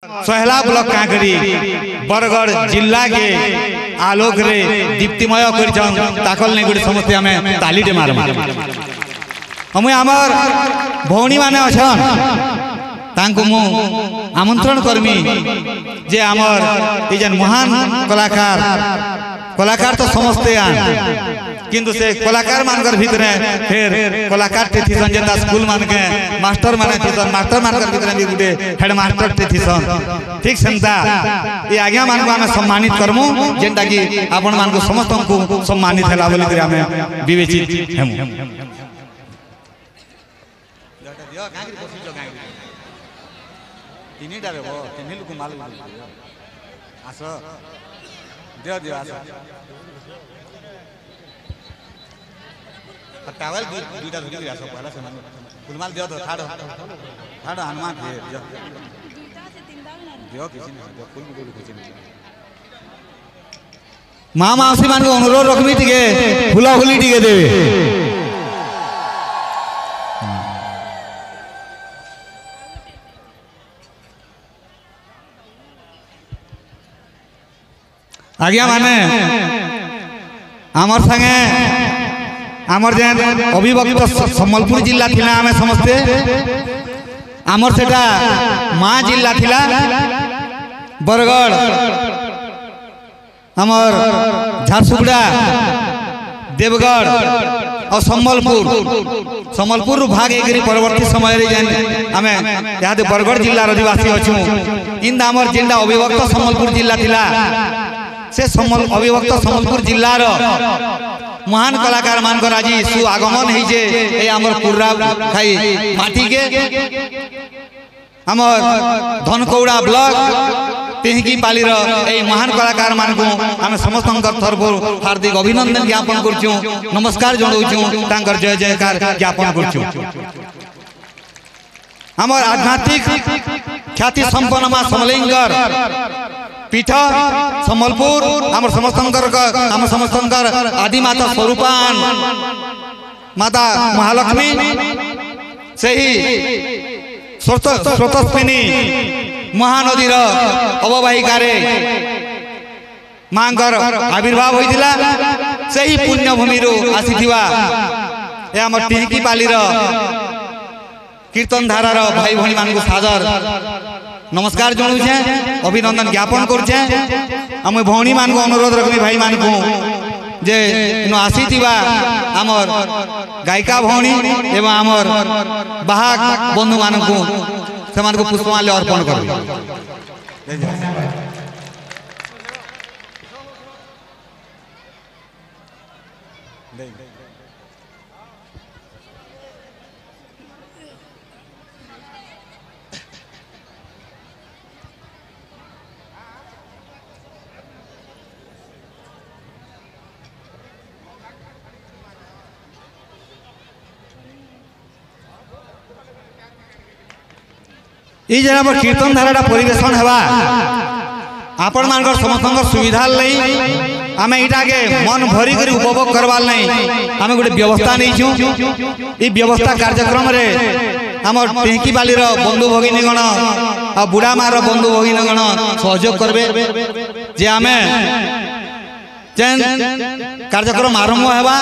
सोहला block Kankari Bargarh जिला के आलोक रे दीप्तिमय कर गुड़ी समस्ते आम ताली टे मार हम आमर भौणी माने अछन तांको मु आमंत्रण करमी जे आमर ये जन महान कलाकार तो समस्ते आन किंतु से कलाकार मानकर भीतर फिर कलाकार टे थीसन जेता स्कूल मान के मास्टर माने थीसन मास्टर मानकर भीतर भी गुटे हेड मास्टर टे थीसन ठीक सेंता ये आज्ञा मान को हमें सम्मानित करमु जेंता कि आपण मान को समस्त को सम्मानित हला बोली कर हमें विवेचित हेमु तिनी डाले वो तिनी लोग माल आसो दियो दियो आसो टावल दुईटा धरी आसो पहला से फुलमाल दियो तो ठाडो ठाडो हनुमान दियो दियो किसी ने दियो फुल भी किसी ने माँ माउसी मान को अनुरोध रखमी टिके फुला फुली टिके देवे आज्ञा माने आमर संगे आमर जेन अभिभक्त सम्बलपुर जिला थिला आमे समस्ते आमर सेटा माँ जिला थिला बरगढ़ आमर झारसुगुड़ा देवगढ़ और सम्बलपुर भाग एक परवर्ती समय रे जेन आमे यहाँ बरगढ़ जिला अधिवासी अच्छू इन आमर जेनटा अभिभक्त सम्बलपुर जिला थिला से अभिभक्त सम्बलपुर जिलार महान कलाकार मानकर आज सु आगमन होइजे आमर पुर्रा खाई माटी के आमर धनकौड़ा ब्लॉक तेहकी पाली महान कलाकार मान को आम समस्त तरफ हार्दिक अभिनंदन ज्ञापन करछू नमस्कार जनाऊँ तांकर जय जयकार ज्ञापन करछू आमर आध्यात्मिक ख्याति संपन्न मां समलेंगर पीठ सम्बलपुर आम समस्तंकर आदि माता स्वरूपान माता महालक्ष्मी से ही स्रोतस्विनी महानदीर अववाहिकार मांकर आविर्भाव होइतिला से ही पुण्यभूमि आसीथिबा ए आम टिहकी पालीर कीर्तन धारार भाई भणी मान सादर नमस्कार जनाऊे अभिनंदन ज्ञापन करुचे आम भौणी मान को अनुरोध रखनी भाई मान को जे आसीथिबा आमर गायिका भौणी एवं आमर बाहक बंधु मान को से पुष्पमाल्य अर्पण कर ये जरा पर कीर्तन धाराटा परिवेशन हवा आपण मानकर समस्त सुविधा नहीं आम इटा के मन भरी कर उपभोग करवार नहीं आम गोटे व्यवस्था नहीं छू ये व्यवस्था कार्यक्रम रे आम टेंकी बाली बंधु भगिनीगण आ बुढ़ा मार बंधु भगिनीगण सहयोग करबे जे आम जेन कार्यक्रम आरंभ हवा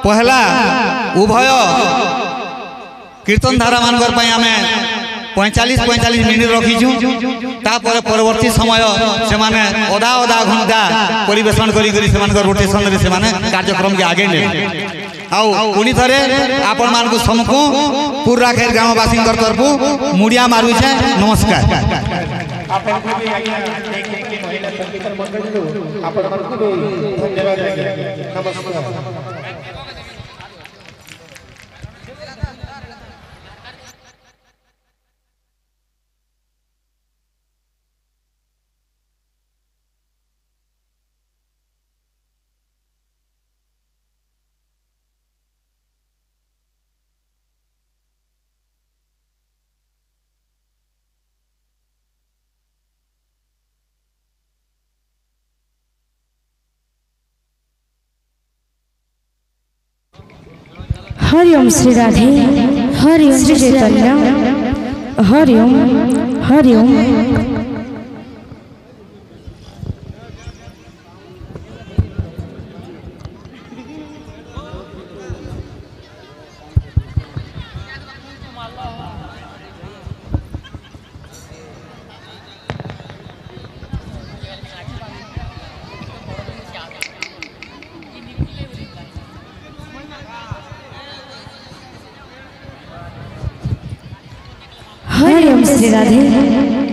पहला उभय कीर्तन धारा मानकर आम 45 मिनिट रखीचु तापर परवर्ती समय से माने अधा अधा घंटा परिवेशन करी रोटेशन रे से माने कार्यक्रम के आगे ने आउ पुनी थरे आपण मान को समको पूरा खेर ग्रामवासी तरफ मुड़िया मारू छे नमस्कार हरिओम श्री राधे हरिओम श्री चैतन्य हरिओम हरिओम। श्री राधे।